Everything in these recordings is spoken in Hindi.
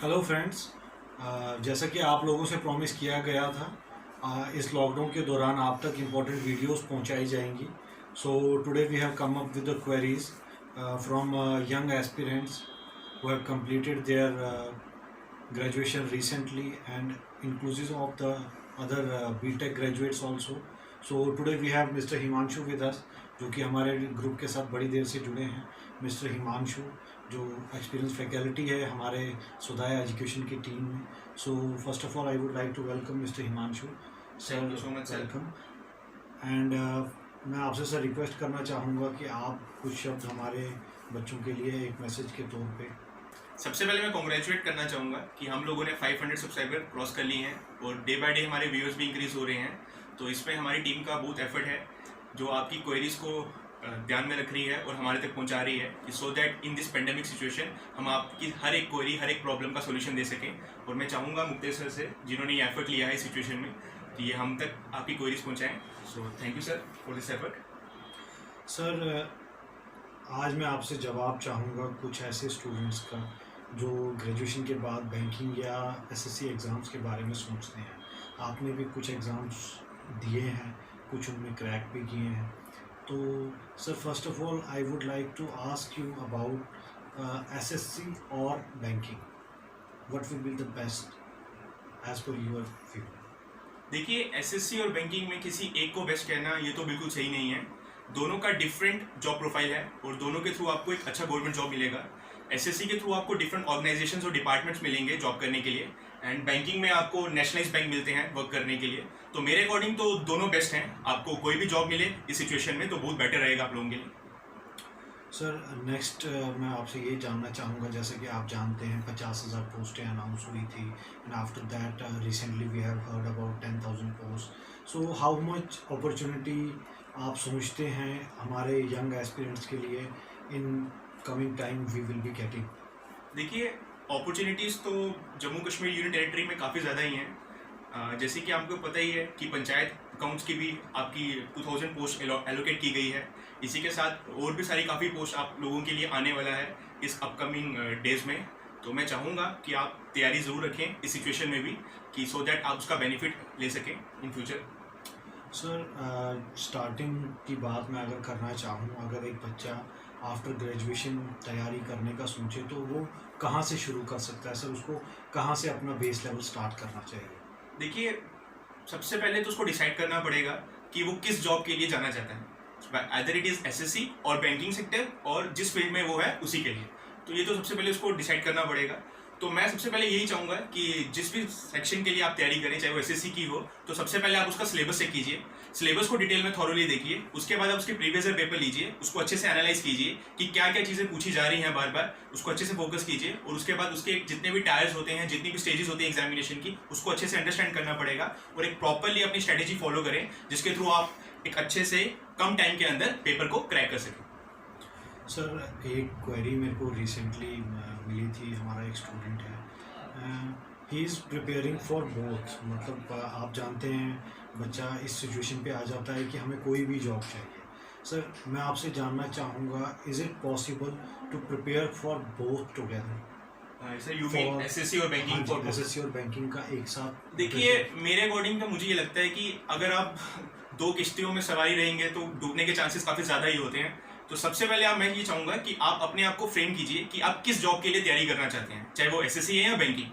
Hello friends. जैसा कि आप लोगों से प्रॉमिस किया गया था, इस लॉकडाउन के दौरान आप तक इम्पोर्टेंट वीडियोस पहुंचाई जाएंगी। So today we have come up with the queries from young aspirants who have completed their graduation recently and inclusive of the other BTech graduates also. So today we have Mr. Himanshu with us, जो कि हमारे ग्रुप के साथ बड़ी देर से जुड़े हैं। मिस्टर हिमांशु जो एक्सपीरियंस फैकल्टी है हमारे सुधाया एजुकेशन की टीम में। So first of all I would like to welcome mister Himanshu sir. Thank you so much sir. Welcome. And मैं आपसे सर रिक्वेस्ट करना चाहूँगा कि आप कुछ शब्द हमारे बच्चों के लिए एक मैसेज के तौर पे। सबसे पहले मैं कॉन्ग्रेचुलेट करना चाहूँगा कि हम लोगों ने 500 सब्सक्राइबर क्रॉस कर लिए हैं और डे बाय डे हमारे व्यूअर्स भी इंक्रीज़ हो रहे हैं। तो इसमें हमारी टीम का बहुत एफर्ट है जो आपकी क्वेरीज़ को ध्यान में रख रही है और हमारे तक पहुंचा रही है, so that in this pandemic situation हम आपकी हर एक क्वेरी, हर एक प्रॉब्लम का सोल्यूशन दे सकें। और मैं चाहूँगा मुक्तेश सर से, जिन्होंने ये एफर्ट लिया है इस सिचुएशन में, कि ये हम तक आपकी क्वेरीज पहुँचाएँ। So thank you sir for this effort. Sir आज मैं आपसे जवाब चाहूँगा कुछ ऐसे स्टूडेंट्स का जो ग्रेजुएशन के बाद बैंकिंग या एसएससी एग्ज़ाम्स के बारे में सोचते हैं। आपने भी कुछ एग्ज़ाम्स दिए हैं, कुछ उनमें क्रैक भी किए हैं। तो sir first of all I would like to ask you about SSC और banking, what will be the best age per your view. देखिए, एसएससी और बैंकिंग में किसी एक को बेस्ट कहना ये तो बिल्कुल सही नहीं है। दोनों का डिफरेंट जॉब प्रोफाइल है और दोनों के थ्रू आपको एक अच्छा गवर्नमेंट जॉब मिलेगा। एसएससी के थ्रू आपको डिफरेंट ऑर्गेनाइजेशंस और डिपार्टमेंट्स मिलेंगे जॉब करने के लिए, एंड बैंकिंग में आपको नेशनलाइज बैंक मिलते हैं वर्क करने के लिए। तो मेरे अकॉर्डिंग तो दोनों बेस्ट हैं। आपको कोई भी जॉब मिले इस सिचुएशन में तो बहुत बेटर रहेगा आप लोगों के लिए। सर नेक्स्ट मैं आपसे ये जानना चाहूँगा, जैसे कि आप जानते हैं 50,000 पोस्टें अनाउंस हुई थी and after that recently we have heard about 10,000 post. So how much opportunity आप समझते हैं हमारे यंग एस्पिरेंट्स के लिए in coming time we will be getting. देखिए, अपॉर्चुनिटीज़ तो जम्मू कश्मीर यूनियन टेरिटरी में काफ़ी ज़्यादा ही हैं। जैसे कि आपको पता ही है कि पंचायत अकाउंट्स की भी आपकी 2000 पोस्ट एलोकेट की गई है। इसी के साथ और भी सारी काफ़ी पोस्ट आप लोगों के लिए आने वाला है इस अपकमिंग डेज़ में। तो मैं चाहूँगा कि आप तैयारी ज़रूर रखें इस सिचुएशन में भी, कि सो दैट आप उसका बेनिफिट ले सकें इन फ्यूचर। सर स्टार्टिंग की बात मैं अगर करना चाहूँ, अगर एक बच्चा आफ्टर ग्रेजुएशन तैयारी करने का सोचे तो वो कहाँ से शुरू कर सकता है सर? उसको कहाँ से अपना बेस लेवल स्टार्ट करना चाहिए? देखिए, सबसे पहले तो उसको डिसाइड करना पड़ेगा कि वो किस जॉब के लिए जाना चाहता है, आइदर इट इज़ एसएससी और बैंकिंग सेक्टर, और जिस फील्ड में वो है उसी के लिए। तो ये तो सबसे पहले उसको डिसाइड करना पड़ेगा। तो मैं सबसे पहले यही चाहूँगा कि जिस भी सेक्शन के लिए आप तैयारी करें, चाहे वो एसएससी की हो, तो सबसे पहले आप उसका सिलेबस चेक कीजिए। सिलेबस को डिटेल में थॉरोली देखिए। उसके बाद आप उसके प्रीवियस ईयर पेपर लीजिए, उसको अच्छे से एनालाइज कीजिए कि क्या क्या चीज़ें पूछी जा रही हैं बार बार, उसको अच्छे से फोकस कीजिए। और उसके बाद उसके जितने भी टायर्स होते हैं, जितनी भी स्टेजेस होती हैं एग्जामिनेशन की, उसको अच्छे से अंडरस्टैंड करना पड़ेगा और एक प्रॉपरली अपनी स्ट्रेटेजी फॉलो करें, जिसके थ्रू आप एक अच्छे से कम टाइम के अंदर पेपर को क्रैक कर सकें। सर एक क्वेरी मेरे को रिसेंटली मिली थी। हमारा एक स्टूडेंट है, he is preparing for both. मतलब आप जानते हैं बच्चा इस सिचुएशन पे आ जाता है कि हमें कोई भी जॉब चाहिए। सर मैं आपसे जानना चाहूँगा, is it possible to prepare for both together? Sir you mean SSC और बैंकिंग फॉर एसएससी और बैंकिंग का एक साथ? देखिए, मेरे अकॉर्डिंग तो मुझे ये लगता है कि अगर आप दो किश्तियों में सवारी रहेंगे तो डूबने के चांसेस काफ़ी ज़्यादा ही होते हैं। तो सबसे पहले मैं ये चाहूँगा कि आप अपने आप को फ्रेम कीजिए कि आप किस जॉब के लिए तैयारी करना चाहते हैं, चाहे वो एसएससी है या बैंकिंग।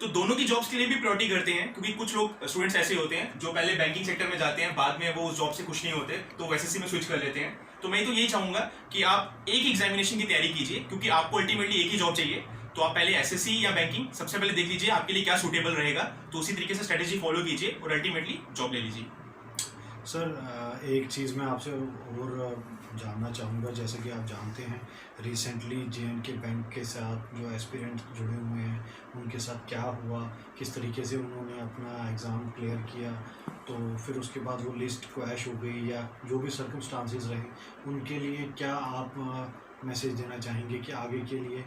तो दोनों की जॉब्स के लिए भी प्रायोरिटी करते हैं, क्योंकि कुछ लोग स्टूडेंट्स ऐसे होते हैं जो पहले बैंकिंग सेक्टर में जाते हैं, बाद में वो उस जॉब से खुश नहीं होते तो वो एसएससी में स्विच कर लेते हैं। तो मैं तो यही चाहूँगा कि आप एक एग्जामिनेशन की तैयारी कीजिए, क्योंकि आपको अल्टीमेटली एक ही जॉब चाहिए। तो आप पहले एसएससी या बैंकिंग सबसे पहले देख लीजिए आपके लिए क्या सूटेबल रहेगा, तो उसी तरीके से स्ट्रेटेजी फॉलो कीजिए और अल्टीमेटली जॉब ले लीजिए। सर एक चीज़ मैं आपसे और जानना चाहूँगा, जैसे कि आप जानते हैं रिसेंटली जेएंडके बैंक के साथ जो एस्पिरेंट जुड़े हुए हैं उनके साथ क्या हुआ, किस तरीके से उन्होंने अपना एग्ज़ाम क्लियर किया, तो फिर उसके बाद वो लिस्ट क्रैश हो गई या जो भी सर्कमस्टांसेस रहे, उनके लिए क्या आप मैसेज देना चाहेंगे कि आगे के लिए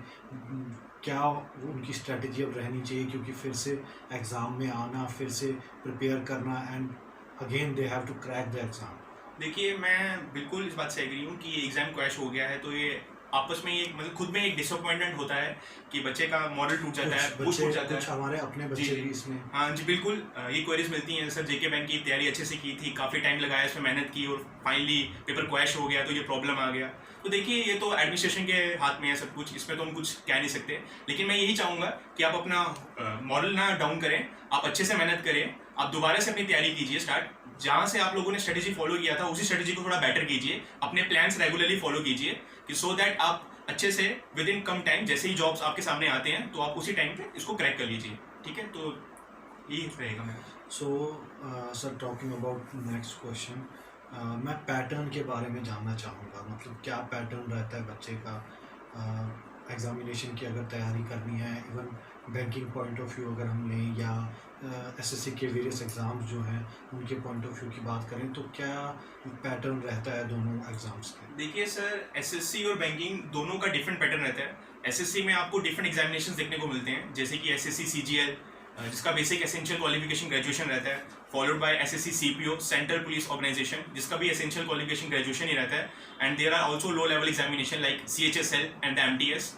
क्या उनकी स्ट्रेटजी अब रहनी चाहिए? क्योंकि फिर से एग्ज़ाम में आना, फिर से प्रिपेयर करना and again they have to crack the exam. देखिए, मैं बिल्कुल इस बात से एग्री हूँ कि ये एग्ज़ाम क्रैश हो गया है तो ये आपस में एक मतलब खुद में एक डिसअपॉइंटमेंट होता है कि बच्चे का मॉडल टूट जाता है, पुश टूट जाता कुछ है। हमारे अपने जी बच्चे जी भी इसमें। हाँ जी बिल्कुल, ये क्वेरीज मिलती हैं सर, जेके बैंक की तैयारी अच्छे से की थी, काफ़ी टाइम लगाया, इसमें मेहनत की और फाइनली पेपर क्रैश हो गया तो ये प्रॉब्लम आ गया। तो देखिए ये तो एडमिनिस्ट्रेशन के हाथ में है सब कुछ, इसमें तो हम कुछ कह नहीं सकते, लेकिन मैं यही चाहूँगा कि आप अपना मॉडल ना डाउन करें, आप अच्छे से मेहनत करें, आप दोबारा से अपनी तैयारी कीजिए स्टार्ट, जहाँ से आप लोगों ने स्ट्रेटेजी फॉलो किया था उसी स्ट्रेटेजी को थोड़ा बेटर कीजिए, अपने प्लान्स रेगुलरली फॉलो कीजिए कि सो दैट आप अच्छे से विद इन कम टाइम जैसे ही जॉब्स आपके सामने आते हैं तो आप उसी टाइम पे इसको क्रैक कर लीजिए। ठीक है, तो यही रहेगा मेरा। So sir, talking about next question, मैं पैटर्न के बारे में जानना चाहूँगा, मतलब क्या पैटर्न रहता है बच्चे का एग्ज़ामिनेशन की अगर तैयारी करनी है, even banking point of view अगर हम लें या एसएससी के वेरियस एग्ज़ाम्स जो हैं उनके पॉइंट ऑफ व्यू की बात करें, तो क्या पैटर्न रहता है दोनों एग्ज़ाम्स के? देखिए सर, एसएससी और बैंकिंग दोनों का डिफरेंट पैटर्न रहता है। एसएससी में आपको डिफरेंट एग्जामिनेशंस देखने को मिलते हैं, जैसे कि एसएससी सीजीएल जिसका बेसिक एसेंशियल क्वालिफिकेशन ग्रेजुएशन रहता है, followed by SSC CPO central police organisation जिसका भी एसेंशियल क्वालिफिकेशन ग्रेजुएशन ही रहता है, and there are also low level examination like CHSL and the MTS.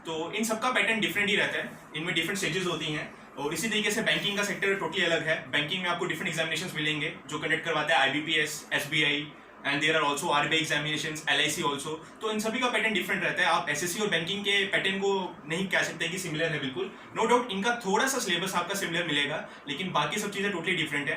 तो इन सबका पैटर्न डिफरेंट ही रहता है, इनमें डिफरेंट स्टेजेस होती हैं। और इसी तरीके से बैंकिंग का सेक्टर टोटली अलग है। बैंकिंग में आपको डिफरेंट एग्जामिनेशंस मिलेंगे जो कंडक्ट करवाता है IBPS, SBI, and there are also RBI examinations, LIC also. तो इन सभी का पैटर्न डिफरेंट रहता है। आप एसएससी और बैंकिंग के पैटर्न को नहीं कह सकते कि सिमिलर है, बिल्कुल नो डाउट इनका थोड़ा सा सिलेबस आपका सिमिलर मिलेगा, लेकिन बाकी सब चीज़ें टोटली डिफरेंट है।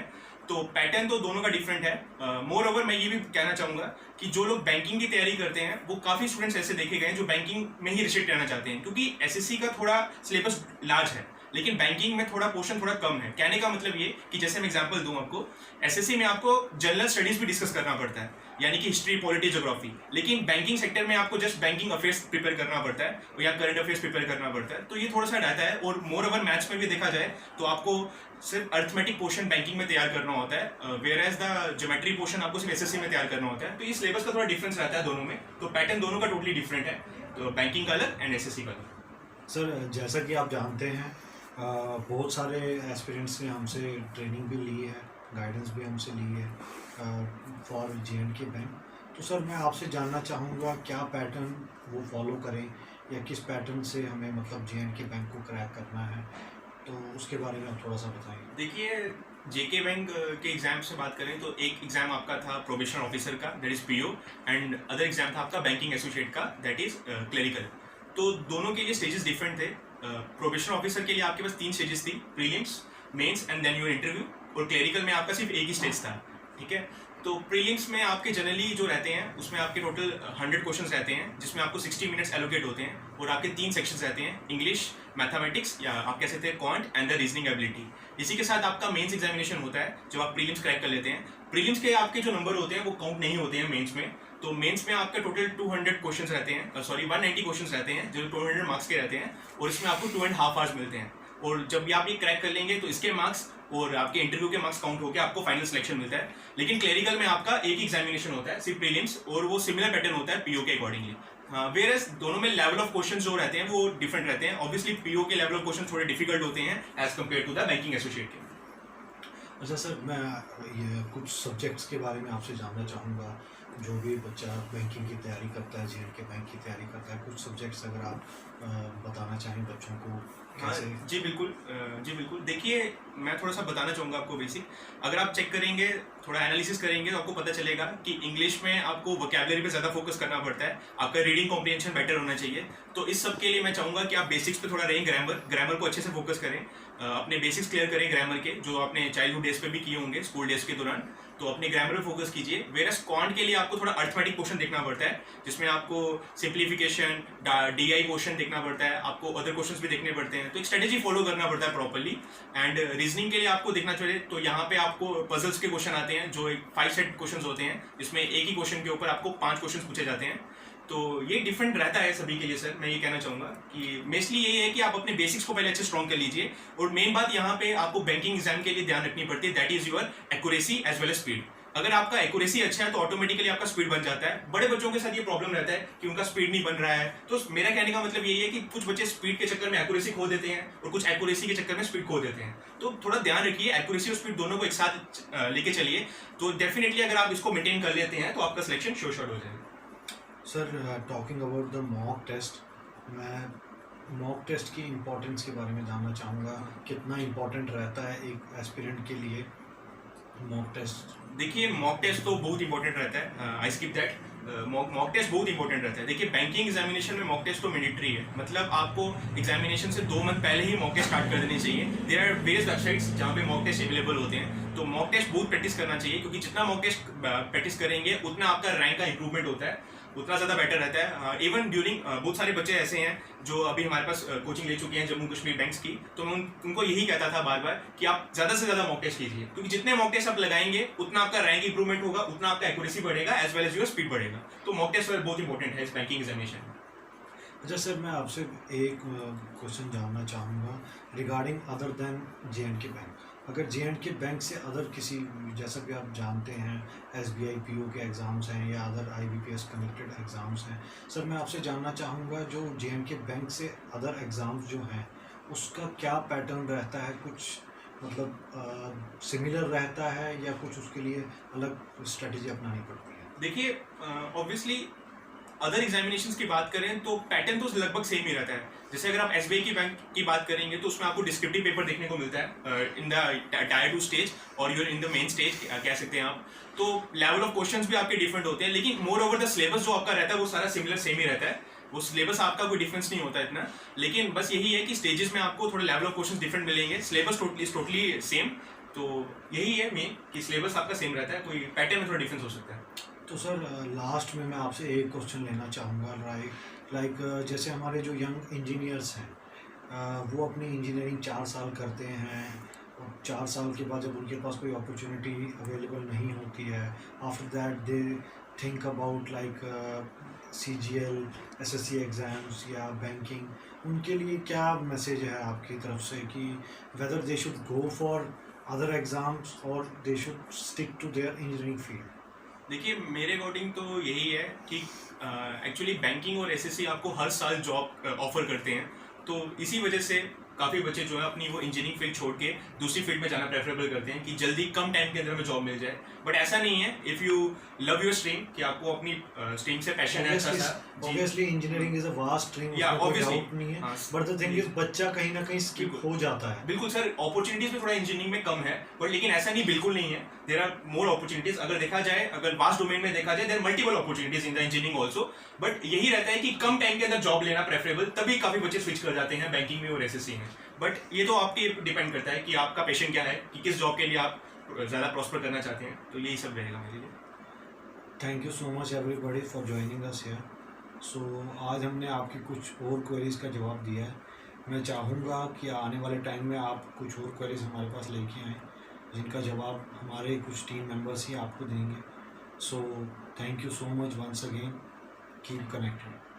तो पैटर्न तो दोनों का डिफरेंट है। मोर ओवर मैं ये भी कहना चाहूँगा कि जो लोग बैंकिंग की तैयारी करते हैं वो काफ़ी स्टूडेंट्स ऐसे देखे गए हैं जो बैंकिंग में ही रिस्ट्रिक्ट रहना चाहते हैं, क्योंकि एसएससी का थोड़ा सिलेबस लार्ज है लेकिन बैंकिंग में थोड़ा पोर्शन थोड़ा कम है। कहने का मतलब ये कि जैसे मैं एग्जांपल दूं आपको, एसएससी में आपको जनरल स्टडीज भी डिस्कस करना पड़ता है, यानी कि हिस्ट्री, पॉलिटी, ज्योग्राफी, लेकिन बैंकिंग सेक्टर में आपको जस्ट बैंकिंग अफेयर्स प्रिपेयर करना पड़ता है या करंट अफेयर्स प्रिपेयर करना पड़ता है। तो ये थोड़ा सा रहता है। और मोर ओवर मैथ्स में भी देखा जाए तो आपको सिर्फ अर्थमेटिक पोर्शन बैंकिंग में तैयार करना होता है, whereas the geometry portion आपको सिर्फ एसएससी में तैयार करना होता है। तो ये सिलेबस का थोड़ा डिफरेंस रहता है दोनों में। तो पैटर्न दोनों का टोटली डिफरेंट है, तो बैंकिंग का अलग एंड एसएससी का अलग। सर, जैसा कि आप जानते हैं बहुत सारे एस्पिरेंट्स ने हमसे ट्रेनिंग भी ली है, गाइडेंस भी हमसे ली है फॉर जेएंडके बैंक। तो सर, मैं आपसे जानना चाहूँगा क्या पैटर्न वो फॉलो करें या किस पैटर्न से हमें मतलब जेएंडके बैंक को क्रैक करना है, तो उसके बारे में आप थोड़ा सा बताइए। देखिए, जेके बैंक के एग्जाम से बात करें तो एक एग्जाम आपका था प्रोबेशन ऑफिसर का, that is PO, and other exam था आपका बैंकिंग एसोसिएट का, दैट इज क्लेरिकल। तो दोनों के लिए स्टेजेस डिफरेंट थे। प्रोबेशन ऑफिसर के लिए आपके पास 3 स्टेजेस थी, prelims, mains and then your interview, और क्लेरिकल में आपका सिर्फ एक ही स्टेज था। ठीक है, तो प्रीलिम्स में आपके जनरली जो रहते हैं उसमें आपके टोटल 100 क्वेश्चंस रहते हैं, जिसमें आपको 60 मिनट्स एलोकेट होते हैं, और आपके 3 सेक्शंस रहते हैं, इंग्लिश, मैथमेटिक्स या आप कह सकते हैं quant and the reasoning ability. इसी के साथ आपका मेंस एग्जामिनेशन होता है जब आप प्रीलिम्स क्रैक कर लेते हैं। प्रीलिम्स के आपके जो नंबर होते हैं वो काउंट नहीं होते हैं मेंस में। तो मेंस में आपके टोटल 200 क्वेश्चंस रहते हैं, 190 क्वेश्चंस रहते हैं जो 200 मार्क्स के रहते हैं, और इसमें आपको 2.5 आवर्स मिलते हैं। और जब भी आप ये क्रैक कर लेंगे तो इसके मार्क्स और आपके इंटरव्यू के मार्क्स काउंट होकर आपको फाइनल सिलेक्शन मिलता है। लेकिन क्लेरिकल में आपका एक ही एग्जामिनेशन होता है, सिर्फ प्रीलिम्स, और वो सिमिलर पैटर्न होता है पीओ के अकॉर्डिंगली। वेयरएज दोनों में लेवल ऑफ क्वेश्चन जो रहते हैं वो डिफरेंट रहते हैं। ऑब्वियसली पीओ के लेवल ऑफ क्वेश्चन थोड़े डिफिकल्ट होते हैं as compared to the banking associate के। अच्छा सर, मैं ये कुछ सब्जेक्ट्स के बारे में आपसे जानना चाहूँगा। जो भी बच्चा बैंकिंग की तैयारी करता है, जेएंडके बैंक की तैयारी करता है, कुछ सब्जेक्ट्स अगर आप बताना चाहें बच्चों को कैसे। हाँ जी बिल्कुल, जी बिल्कुल। देखिए, मैं थोड़ा सा बताना चाहूँगा आपको बेसिक। अगर आप चेक करेंगे, थोड़ा एनालिसिस करेंगे तो आपको पता चलेगा कि इंग्लिश में आपको वोकैबुलरी पे ज़्यादा फोकस करना पड़ता है, आपका रीडिंग कॉम्प्रिहेंशन बेटर होना चाहिए। तो इस सब के लिए मैं चाहूँगा कि आप बेसिक्स पे थोड़ा रहें, ग्रामर को अच्छे से फोकस करें, अपने बेसिक्स क्लियर करें ग्रामर के, जो आपने चाइल्डहुड डेज पे भी किए होंगे, स्कूल डेज के दौरान। तो अपने ग्रामर पे फोकस कीजिए। वेरस क्वांट के लिए आपको थोड़ा अर्थमेटिक पोर्शन देखना पड़ता है, जिसमें आपको सिंप्लीफिकेशन, डीआई पोर्शन देखना पड़ता है, आपको अदर क्वेश्चंस भी देखने पड़ते हैं। तो एक स्ट्रेटेजी फॉलो करना पड़ता है प्रॉपर्ली। एंड रीजनिंग के लिए आपको देखना चाहिए, तो यहाँ पे आपको पजल्स के क्वेश्चन आते हैं जो 5 सेट क्वेश्चन होते हैं, जिसमें एक ही क्वेश्चन के ऊपर आपको 5 क्वेश्चन पूछे जाते हैं। तो ये डिफरेंट रहता है सभी के लिए सर। मैं ये कहना चाहूँगा कि मेनली यही है कि आप अपने बेसिक्स को पहले अच्छे स्ट्रॉन्ग कर लीजिए, और मेन बात यहाँ पे आपको बैंकिंग एग्जाम के लिए ध्यान रखनी पड़ती है, that is your accuracy as well as speed. अगर आपका एक्यूरेसी अच्छा है तो ऑटोमेटिकली आपका स्पीड बन जाता है। बड़े बच्चों के साथ ये प्रॉब्लम रहता है कि उनका स्पीड नहीं बन रहा है। तो मेरा कहने का मतलब यही है कि कुछ बच्चे स्पीड के चक्कर में एक्यूरेसी खो देते हैं और कुछ एक्यूरेसी के चक्कर में स्पीड खो देते हैं। तो थोड़ा ध्यान रखिए, एक्यूरेसी और स्पीड दोनों को एक साथ लेके चलिए, तो डेफिनेटली अगर आप इसको मेंटेन कर लेते हैं तो आपका सिलेक्शन श्योर शॉट हो जाएगा। Sir talking about the mock test, मैं मॉक टेस्ट की इम्पोर्टेंस के बारे में जानना चाहूँगा, कितना इम्पोर्टेंट रहता है एक एस्पिरेंट के लिए मॉक टेस्ट। देखिए मॉक टेस्ट तो बहुत इंपॉर्टेंट रहता है, I skip that. Mock test बहुत इंपॉर्टेंट रहता है। देखिए बैंकिंग एग्जामिनेशन में मॉक टेस्ट तो मैंडेटरी है, मतलब आपको एग्जामिनेशन से 2 मंथ पहले ही मॉक टेस्ट स्टार्ट कर देनी चाहिए। देयर आर वेरियस वेबसाइट्स जहाँ पे मॉक टेस्ट अवेलेबल होते हैं, तो मॉक टेस्ट बहुत प्रैक्टिस करना चाहिए, क्योंकि जितना मॉक टेस्ट प्रैक्टिस करेंगे उतना आपका रैंक का इंप्रूवमेंट होता है, उतना ज़्यादा बेटर रहता है। इवन ड्यूरिंग बहुत सारे बच्चे ऐसे हैं जो अभी हमारे पास कोचिंग ले चुके हैं जम्मू कश्मीर बैंक्स की, तो मैं उनको यही कहता था बार बार कि आप ज़्यादा से ज़्यादा मॉक टेस्ट कीजिए, क्योंकि जितने मॉक टेस्ट आप लगाएंगे उतना आपका रैंक इंप्रूवमेंट होगा, उतना आपका एक्यूरेसी बढ़ेगा as well as your speed बढ़ेगा। तो मॉक टेस्ट बहुत इंपॉर्टेंट है इस बैंकिंग एग्जामिनेशन में। अच्छा सर, मैं आपसे एक क्वेश्चन जानना चाहूँगा regarding other than JNK bank. अगर JNK बैंक से अदर किसी, जैसा कि आप जानते हैं SBI PO के एग्ज़ाम्स हैं या अदर IBPS कनेक्टेड एग्ज़ाम्स हैं, सर मैं आपसे जानना चाहूँगा जो JNK बैंक से अदर एग्ज़ाम्स जो हैं उसका क्या पैटर्न रहता है, कुछ मतलब सिमिलर रहता है या कुछ उसके लिए अलग स्ट्रेटजी अपनानी पड़ती है? देखिए ऑब्वियसली अदर एग्जामिनेशंस की बात करें तो पैटर्न तो लगभग सेम ही रहता है। जैसे अगर आप SBI की बैंक की बात करेंगे तो उसमें आपको डिस्क्रिप्टिव पेपर देखने को मिलता है इन द टायर 2 स्टेज और you're in the main stage कह सकते हैं आप। तो लेवल ऑफ क्वेश्चंस भी आपके डिफरेंट होते हैं, लेकिन मोर ओवर द सिलेबस जो आपका रहता है वो सारा सिमिलर सेम ही रहता है। वो सिलेबस आपका कोई डिफरेंस नहीं होता इतना, लेकिन बस यही है कि स्टेजेस में आपको थोड़े लेवल ऑफ क्वेश्चन डिफरेंट मिलेंगे, सिलेबस टोटली सेम। तो यही है मेन कि सिलेबस आपका सेम रहता है, कोई पैटर्न में थोड़ा डिफरेंस हो सकता है। तो सर लास्ट में मैं आपसे एक क्वेश्चन लेना चाहूँगा, लाइक जैसे हमारे जो यंग इंजीनियर्स हैं वो अपनी इंजीनियरिंग 4 साल करते हैं और 4 साल के बाद जब उनके पास कोई अपॉर्चुनिटी अवेलेबल नहीं होती है, after that they think about like CGL SSC exams या बैंकिंग, उनके लिए क्या मैसेज है आपकी तरफ से कि whether they should go for other exams और they should stick to their engineering field? देखिए मेरे अकॉर्डिंग तो यही है कि एक्चुअली बैंकिंग और SSC आपको हर साल जॉब ऑफर करते हैं, तो इसी वजह से काफ़ी बच्चे जो है अपनी वो इंजीनियरिंग फील्ड छोड़ के दूसरी फील्ड में जाना प्रेफरेबल करते हैं कि जल्दी कम टाइम के अंदर में जॉब मिल जाए। बट ऐसा नहीं है, if you love your stream, कि आपको अपनी स्ट्रीम से पैशन है अच्छा सा। Obviously engineering is a vast stream, उसमें कोई डाउट नहीं है, बट द थिंग इज बच्चा कहीं ना कहीं स्किप हो जाता है। बिल्कुल सर, अपॉर्चुनिटीज भी थोड़ा इंजीनियरिंग में कम है, बट लेकिन ऐसा नहीं बिल्कुल नहीं है, देयर आर मोर अपॉर्चुनिटीज। अगर देखा जाए, अगर वास्ट डोमेन में देखा जाए, there multiple opportunities in the engineering also, but यही रहता है कि कम टाइम के अंदर जॉब लेना प्रेफरेबल, तभी काफ़ी बच्चे स्विच कर जाते हैं बैंकिंग में और SSC में। बट ये तो आपके डिपेंड करता है कि आपका पैशन क्या है, कि किस जॉब के लिए आप ज़्यादा प्रॉस्पर करना चाहते हैं, तो यही सब रहेगा मेरे लिए। Thank you so much everybody for joining us here. So आज हमने आपकी कुछ और क्वेरीज़ का जवाब दिया है। मैं चाहूँगा कि आने वाले टाइम में आप कुछ और क्वेरीज़ हमारे पास लेके आएँ जिनका जवाब हमारे कुछ टीम मेंबर्स ही आपको देंगे। So thank you so much once again, keep connected.